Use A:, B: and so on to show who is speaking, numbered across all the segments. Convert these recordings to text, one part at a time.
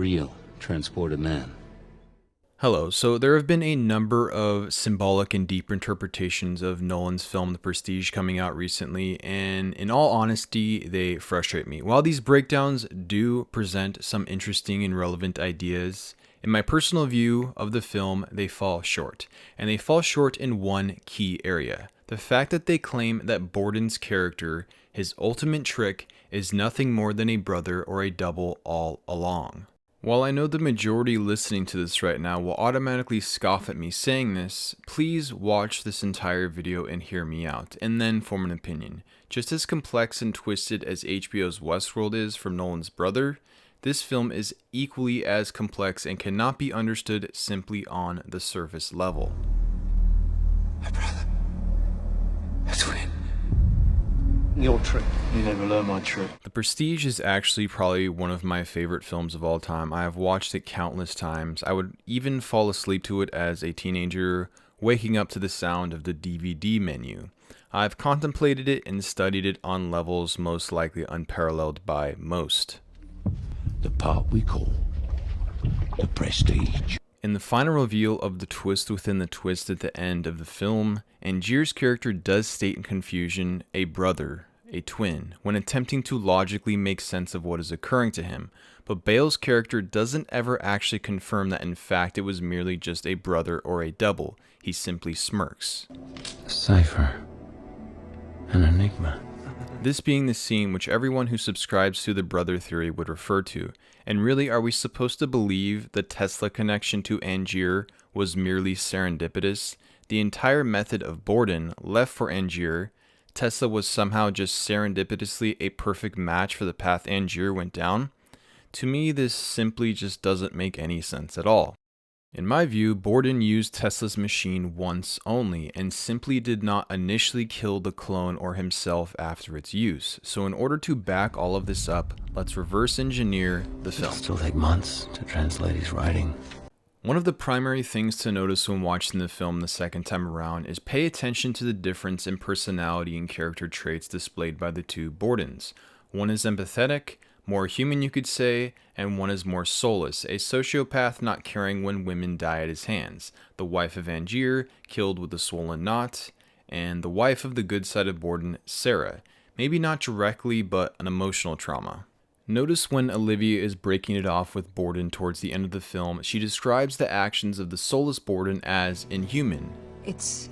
A: real transported man.
B: Hello, so there have been a number of symbolic and deep interpretations of Nolan's film The Prestige coming out recently, and in all honesty, they frustrate me. While these breakdowns do present some interesting and relevant ideas, in my personal view of the film, they fall short. And they fall short in one key area. The fact that they claim that Borden's character, his ultimate trick, is nothing more than a brother or a double all along. While I know the majority listening to this right now will automatically scoff at me saying this, please watch this entire video and hear me out, and then form an opinion. Just as complex and twisted as HBO's Westworld is from Nolan's brother, this film is equally as complex and cannot be understood simply on the surface level.
C: My brother. A twin.
D: Your trick. You never learn my trick.
B: The Prestige is actually probably one of my favorite films of all time. I have watched it countless times. I would even fall asleep to it as a teenager, waking up to the sound of the DVD menu. I've contemplated it and studied it on levels most likely unparalleled by most.
C: The part we call the Prestige.
B: In the final reveal of the twist within the twist at the end of the film, Angier's character does state in confusion a brother, a twin, when attempting to logically make sense of what is occurring to him, but Bale's character doesn't ever actually confirm that in fact it was merely just a brother or a double. He simply smirks.
A: A cipher. An enigma.
B: This being the scene which everyone who subscribes to the brother theory would refer to. And really, are we supposed to believe the Tesla connection to Angier was merely serendipitous? The entire method of Borden left for Angier, Tesla was somehow just serendipitously a perfect match for the path Angier went down? To me, this simply just doesn't make any sense at all. In my view, Borden used Tesla's machine once only and simply did not initially kill the clone or himself after its use. So in order to back all of this up, let's reverse engineer the film.
A: It'll still take months to translate his writing.
B: One of the primary things to notice when watching the film the second time around is pay attention to the difference in personality and character traits displayed by the two Bordens. One is empathetic, more human you could say, and one is more soulless, a sociopath not caring when women die at his hands, the wife of Angier, killed with a swollen knot, and the wife of the good side of Borden, Sarah, maybe not directly but an emotional trauma. Notice when Olivia is breaking it off with Borden towards the end of the film, she describes the actions of the soulless Borden as inhuman.
E: It's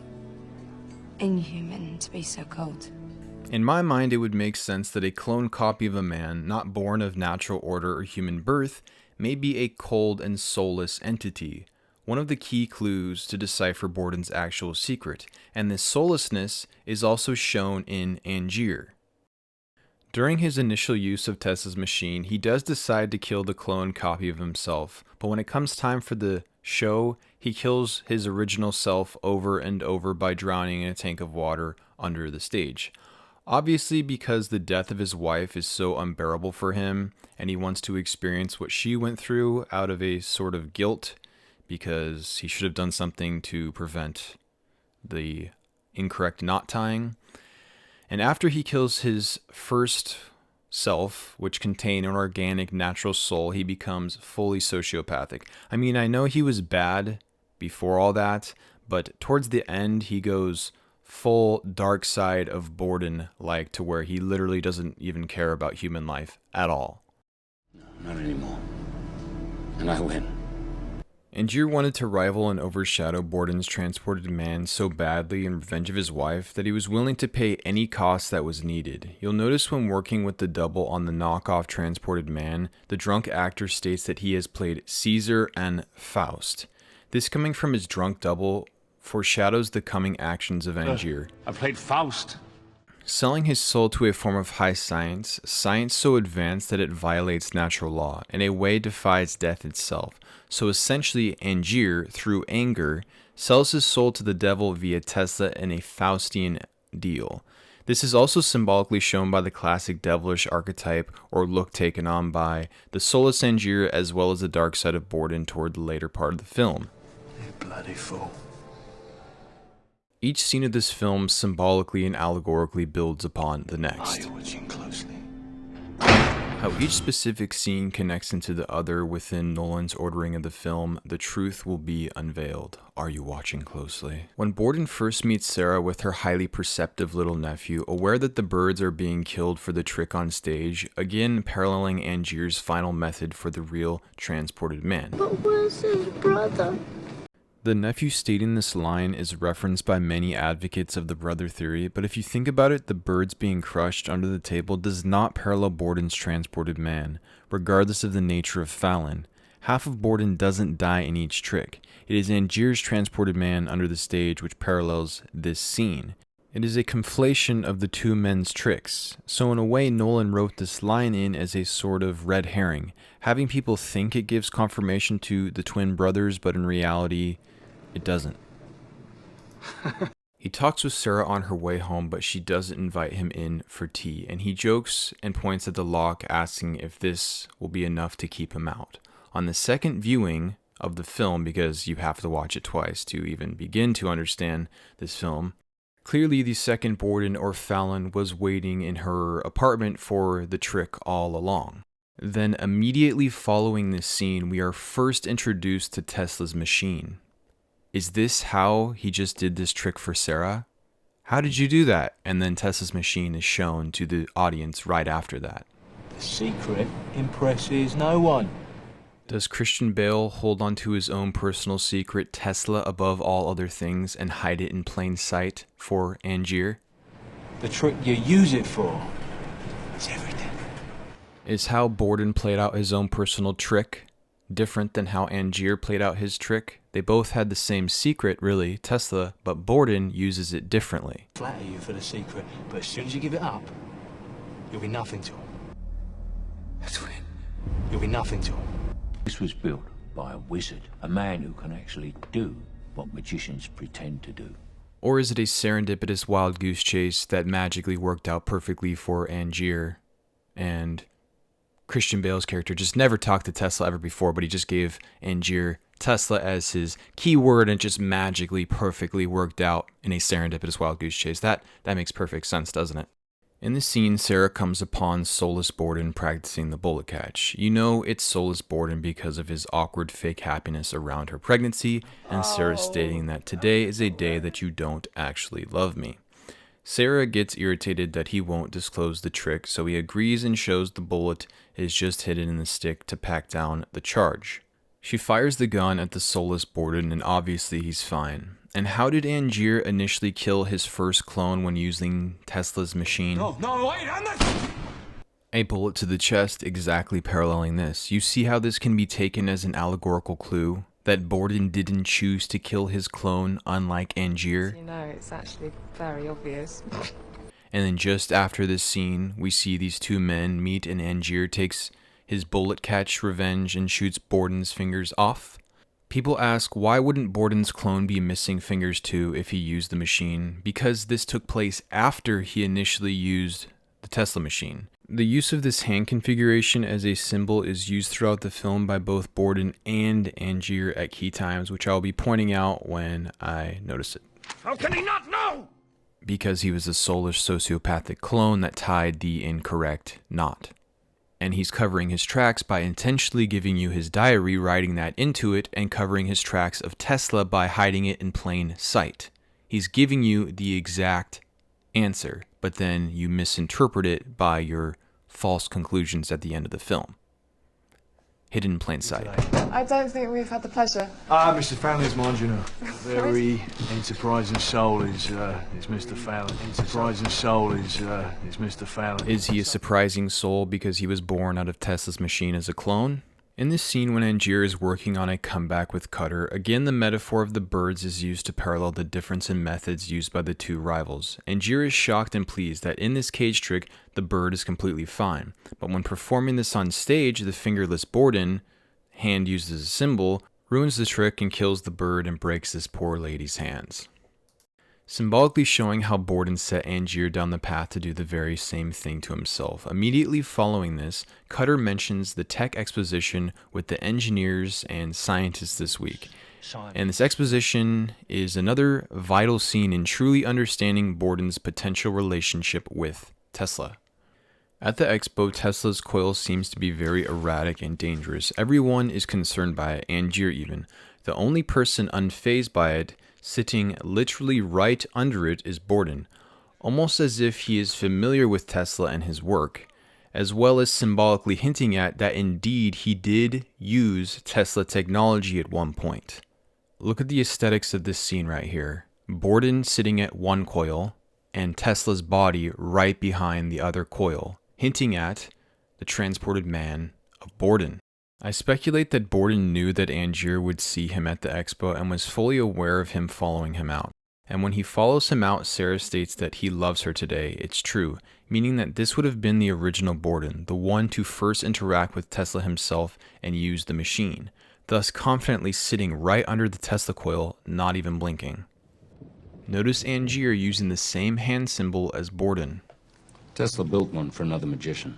E: inhuman to be so cold.
B: In my mind, it would make sense that a clone copy of a man, not born of natural order or human birth, may be a cold and soulless entity, one of the key clues to decipher Borden's actual secret, and this soullessness is also shown in Angier. During his initial use of Tesla's machine, he does decide to kill the clone copy of himself, but when it comes time for the show, he kills his original self over and over by drowning in a tank of water under the stage. Obviously, because the death of his wife is so unbearable for him, and he wants to experience what she went through out of a sort of guilt, because he should have done something to prevent the incorrect knot tying. And after he kills his first self, which contained an organic, natural soul, he becomes fully sociopathic. I mean, I know he was bad before all that, but towards the end, he goes full dark side of Borden, like to where he literally doesn't even care about human life at all.
A: No, not anymore. And I win.
B: Angier wanted to rival and overshadow Borden's transported man so badly in revenge of his wife that he was willing to pay any cost that was needed. You'll notice when working with the double on the knockoff transported man, the drunk actor states that he has played Caesar and Faust. This coming from his drunk double foreshadows the coming actions of Angier.
D: I played Faust.
B: Selling his soul to a form of high science, science so advanced that it violates natural law, in a way defies death itself. So essentially, Angier, through anger, sells his soul to the devil via Tesla in a Faustian deal. This is also symbolically shown by the classic devilish archetype or look taken on by the soulless Angier as well as the dark side of Borden toward the later part of the film.
D: You bloody fool.
B: Each scene of this film symbolically and allegorically builds upon the
D: Are
B: next.
D: you watching closely?
B: How each specific scene connects into the other within Nolan's ordering of the film, the truth will be unveiled. Are you watching closely? When Borden first meets Sarah with her highly perceptive little nephew, aware that the birds are being killed for the trick on stage, again paralleling Angier's final method for the real transported man.
F: But where's his brother?
B: The nephew stating this line is referenced by many advocates of the brother theory, but if you think about it, the birds being crushed under the table does not parallel Borden's transported man, regardless of the nature of Fallon. Half of Borden doesn't die in each trick. It is Angier's transported man under the stage which parallels this scene. It is a conflation of the two men's tricks, so in a way Nolan wrote this line in as a sort of red herring, having people think it gives confirmation to the twin brothers, but in reality, it doesn't. He talks with Sarah on her way home, but she doesn't invite him in for tea, and he jokes and points at the lock, asking if this will be enough to keep him out. On the second viewing of the film, because you have to watch it twice to even begin to understand this film, clearly the second Borden or Fallon was waiting in her apartment for the trick all along. Then immediately following this scene, we are first introduced to Tesla's machine. Is this how he just did this trick for Sarah? How did you do that? And then Tesla's machine is shown to the audience right after that.
D: The secret impresses no one.
B: Does Christian Bale hold on to his own personal secret, Tesla above all other things, and hide it in plain sight for Angier?
D: The trick you use it for is everything.
B: Is how Borden played out his own personal trick different than how Angier played out his trick? They both had the same secret, really, Tesla, but Borden uses it differently.
D: Flatter you for the secret, but as soon as you give it up, you'll be nothing to him.
C: That's when
D: You'll be nothing to him.
C: this was built by a wizard, a man who can actually do what magicians pretend to do.
B: Or is it a serendipitous wild goose chase that magically worked out perfectly for Angier, and Christian Bale's character just never talked to Tesla ever before, but he just gave Angier Tesla as his keyword and just magically perfectly worked out in a serendipitous wild goose chase? That makes perfect sense, doesn't it? In the scene, Sarah comes upon Soulless Borden practicing the bullet catch. You know it's Soulless Borden because of his awkward fake happiness around her pregnancy, and Sarah stating that today is a day that you don't actually love me. Sarah gets irritated that he won't disclose the trick, so he agrees and shows the bullet is just hidden in the stick to pack down the charge. She fires the gun at the Soulless Borden, and obviously he's fine. And how did Angier initially kill his first clone when using Tesla's machine?
C: No, wait, I'm not...
B: A bullet to the chest, exactly paralleling this. You see how this can be taken as an allegorical clue? That Borden didn't choose to kill his clone, unlike Angier?
E: You know, it's actually very obvious.
B: And then just after this scene, we see these two men meet, and Angier takes his bullet catch revenge and shoots Borden's fingers off. People ask, why wouldn't Borden's clone be missing fingers too if he used the machine? Because this took place after he initially used the Tesla machine. The use of this hand configuration as a symbol is used throughout the film by both Borden and Angier at key times, which I'll be pointing out when I notice it.
C: How can he not know?
B: Because he was a soulless sociopathic clone that tied the incorrect knot. And he's covering his tracks by intentionally giving you his diary, writing that into it, and covering his tracks of Tesla by hiding it in plain sight. He's giving you the exact answer, but then you misinterpret it by your false conclusions at the end of the film. Hidden in plain sight.
G: I don't think we've had the pleasure.
D: Mr. Fallon's mind, you know. Very enterprising soul is Mr. Fallon. Enterprising soul is Mr. Fallon.
B: Is he a surprising soul because he was born out of Tesla's machine as a clone? In this scene when Angier is working on a comeback with Cutter, again the metaphor of the birds is used to parallel the difference in methods used by the two rivals. Angier is shocked and pleased that in this cage trick, the bird is completely fine. But when performing this on stage, the fingerless Borden, hand used as a symbol, ruins the trick and kills the bird and breaks this poor lady's hands. Symbolically showing how Borden set Angier down the path to do the very same thing to himself. Immediately following this, Cutter mentions the tech exposition with the engineers and scientists this week. And this exposition is another vital scene in truly understanding Borden's potential relationship with Tesla. At the expo, Tesla's coil seems to be very erratic and dangerous. Everyone is concerned by it, Angier even. The only person unfazed by it, sitting literally right under it, is Borden, almost as if he is familiar with Tesla and his work, as well as symbolically hinting at that indeed he did use Tesla technology at one point. Look at the aesthetics of this scene right here. Borden sitting at one coil, and Tesla's body right behind the other coil, hinting at the transported man of Borden. I speculate that Borden knew that Angier would see him at the expo and was fully aware of him following him out. And when he follows him out, Sarah states that he loves her today. It's true, meaning that this would have been the original Borden, the one to first interact with Tesla himself and use the machine, thus confidently sitting right under the Tesla coil, not even blinking. Notice Angier using the same hand symbol as Borden.
A: Tesla built one for another magician.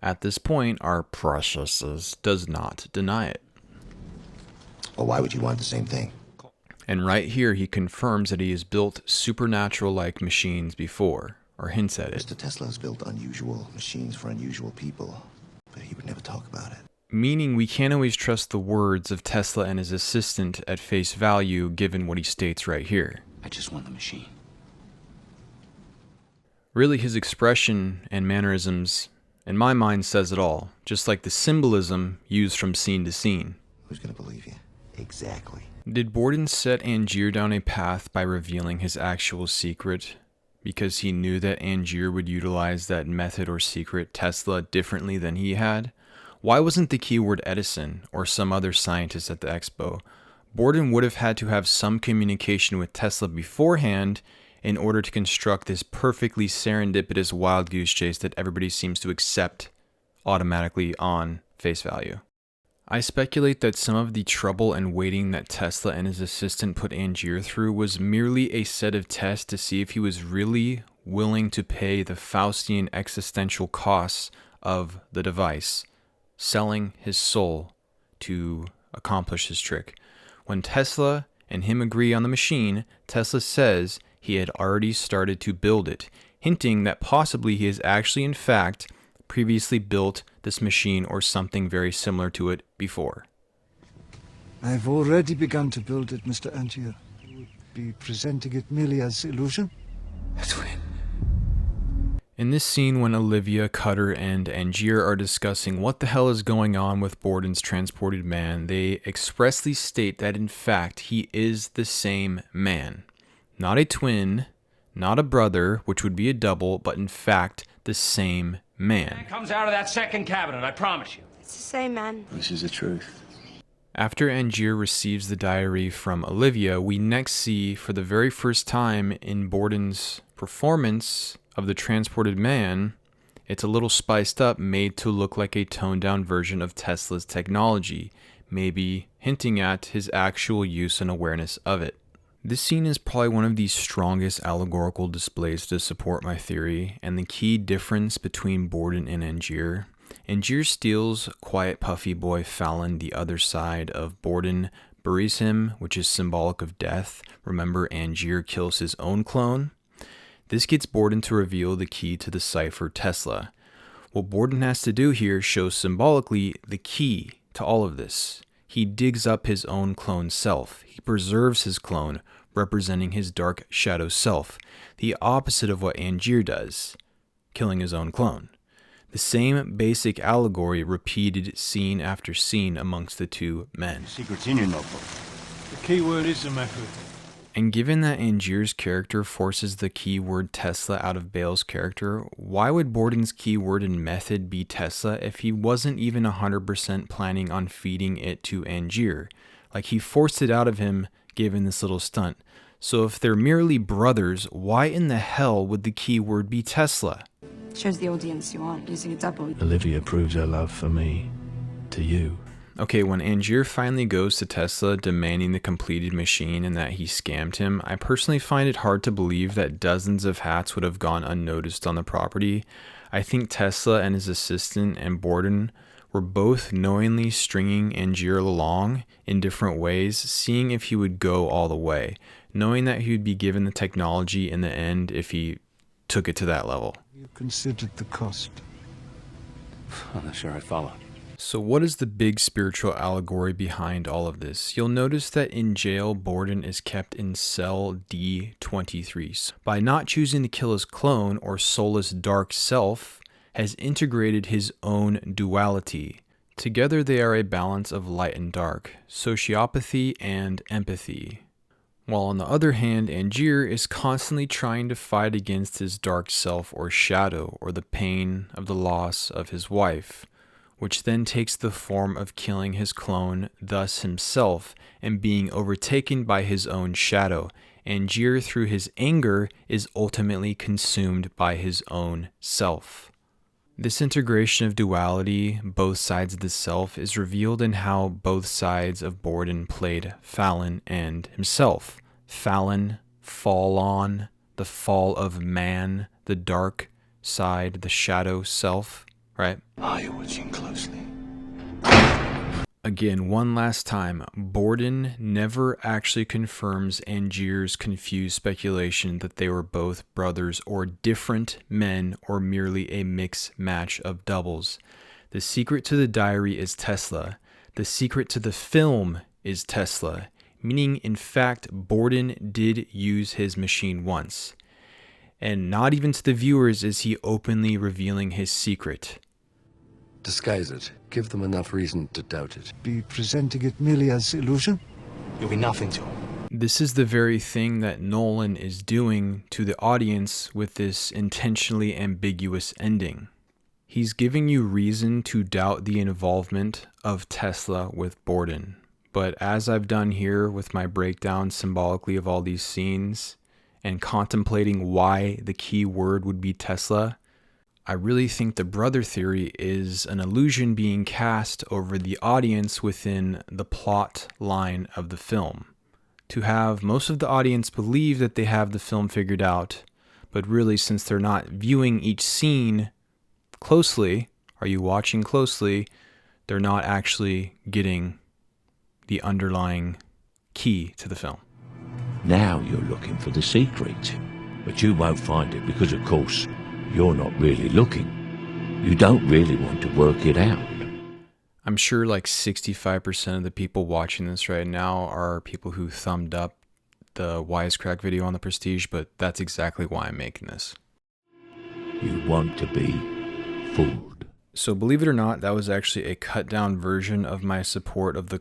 B: At this point, our precious does not deny it.
H: Well, why would you want the same thing?
B: And right here, he confirms that he has built supernatural-like machines before, or hints at it.
H: Mr. Tesla has built unusual machines for unusual people, but he would never talk about it.
B: Meaning we can't always trust the words of Tesla and his assistant at face value, given what he states right here.
A: I just want the machine.
B: Really, his expression and mannerisms, in my mind, says it all, just like the symbolism used from scene to scene.
H: Who's gonna believe you? Exactly.
B: Did Borden set Angier down a path by revealing his actual secret? Because he knew that Angier would utilize that method or secret Tesla differently than he had? Why wasn't the keyword Edison or some other scientist at the expo? Borden would have had to have some communication with Tesla beforehand in order to construct this perfectly serendipitous wild goose chase that everybody seems to accept automatically on face value. I speculate that some of the trouble and waiting that Tesla and his assistant put Angier through was merely a set of tests to see if he was really willing to pay the Faustian existential costs of the device, selling his soul to accomplish his trick. When Tesla and him agree on the machine, Tesla says he had already started to build it, hinting that possibly he has actually in fact previously built this machine or something very similar to it before.
I: I've already begun to build it, Mr. Angier. You would be presenting it merely as illusion?
A: That's when.
B: In this scene, when Olivia, Cutter, and Angier are discussing what the hell is going on with Borden's transported man, they expressly state that in fact he is the same man. Not a twin, not a brother, which would be a double, but in fact the same man.
C: Comes out of that second cabinet, I promise you.
E: It's the same man.
A: This is the truth.
B: After Angier receives the diary from Olivia, we next see, for the very first time in Borden's performance of the transported man, it's a little spiced up, made to look like a toned down version of Tesla's technology, maybe hinting at his actual use and awareness of it. This scene is probably one of the strongest allegorical displays to support my theory, and the key difference between Borden and Angier. Angier steals quiet puffy boy Fallon the other side of Borden, buries him, which is symbolic of death. Remember, Angier kills his own clone. This gets Borden to reveal the key to the cipher Tesla. What Borden has to do here shows symbolically the key to all of this. He digs up his own clone self. He preserves his clone, representing his dark shadow self, the opposite of what Angier does, killing his own clone. The same basic allegory repeated scene after scene amongst the two men.
C: Secret's in your notebook.
D: The key word is the method.
B: And given that Angier's character forces the keyword Tesla out of Bale's character, why would Borden's keyword and method be Tesla if he wasn't even 100% planning on feeding it to Angier? Like, he forced it out of him given this little stunt. So if they're merely brothers, why in the hell would the keyword be Tesla?
E: Shows the audience you aren't using a double.
D: Olivia proves her love for me to you.
B: Okay, when Angier finally goes to Tesla demanding the completed machine and that he scammed him, I personally find it hard to believe that dozens of hats would have gone unnoticed on the property. I think Tesla and his assistant and Borden were both knowingly stringing Angier along in different ways, seeing if he would go all the way, knowing that he would be given the technology in the end if he took it to that level.
I: You considered the cost.
A: I'm not sure I'd follow.
B: So what is the big spiritual allegory behind all of this? You'll notice that in jail, Borden is kept in cell D23. By not choosing to kill his clone or soulless dark self, has integrated his own duality. Together they are a balance of light and dark, sociopathy and empathy. While on the other hand, Angier is constantly trying to fight against his dark self or shadow, or the pain of the loss of his wife, which then takes the form of killing his clone, thus himself, and being overtaken by his own shadow. Angier, through his anger, is ultimately consumed by his own self. This integration of duality, both sides of the self, is revealed in how both sides of Borden played Fallon and himself. Fallon, fall on, the fall of man, the dark side, the shadow self, right?
H: Are you watching closely?
B: Again, one last time, Borden never actually confirms Angier's confused speculation that they were both brothers or different men or merely a mixed match of doubles. The secret to the diary is Telsa. The secret to the film is Telsa, meaning in fact Borden did use his machine once. And not even to the viewers is he openly revealing his secret.
J: Disguise it. Give them enough reason to doubt it.
I: Be presenting it merely as illusion?
H: You'll be nothing to him.
B: This is the very thing that Nolan is doing to the audience with this intentionally ambiguous ending. He's giving you reason to doubt the involvement of Telsa with Borden. But as I've done here with my breakdown symbolically of all these scenes and contemplating why the key word would be Telsa, I really think the brother theory is an illusion being cast over the audience within the plot line of the film, to have most of the audience believe that they have the film figured out, but really, since they're not viewing each scene closely, are you watching closely, they're not actually getting the underlying key to the film.
C: Now you're looking for the secret, but you won't find it because, of course, you're not really looking. You don't really want to work it out.
B: I'm sure like 65% of the people watching this right now are people who thumbed up the Wisecrack video on The Prestige, but that's exactly why I'm making this.
C: You want to be fooled.
B: So believe it or not, that was actually a cut down version of my support of the